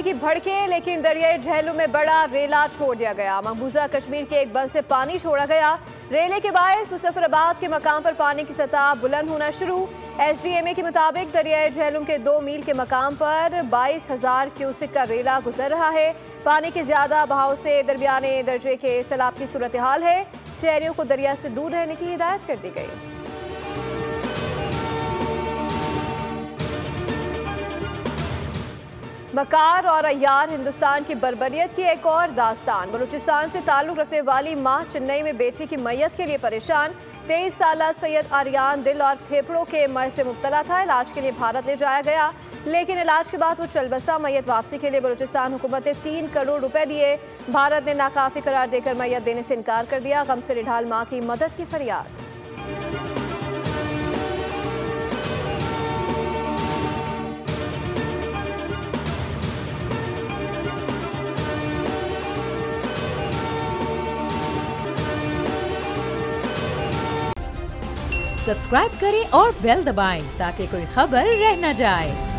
की भड़के, लेकिन दरियाई झेलम में बड़ा रेला छोड़ दिया गया। मकबूजा कश्मीर के एक बंद से पानी छोड़ा गया। रेले के बायस मुजफ्फराबाद के मकाम पर पानी की सतह बुलंद होना शुरू। SDMA के मुताबिक दरियाई झेलम के 2 मील के मकाम पर 22,000 क्यूसिक का रेला गुजर रहा है। पानी के ज्यादा बहाव से दरमियाने दर्जे के सैलाब की सूरत हाल है। शहरियों को दरिया से दूर रहने की हिदायत कर दी गई। मकार और अय्यार हिंदुस्तान की बर्बरियत की एक और दास्तान। बलूचिस्तान से ताल्लुक रखने वाली मां चेन्नई में बेटे की मैयत के लिए परेशान। 23 साला सैयद आर्यान दिल और फेफड़ों के मर्ज में मुब्तला था। इलाज के लिए भारत ले जाया गया, लेकिन इलाज के बाद वो चल बसा। मैयत वापसी के लिए बलूचिस्तान हुकूमत ने 3 करोड़ रुपए दिए। भारत ने नाकाफी करार देकर मैयत देने से इनकार कर दिया। गम से निढाल मां की मदद की फरियाद। सब्सक्राइब करें और बेल दबाएं ताकि कोई खबर रह न जाए।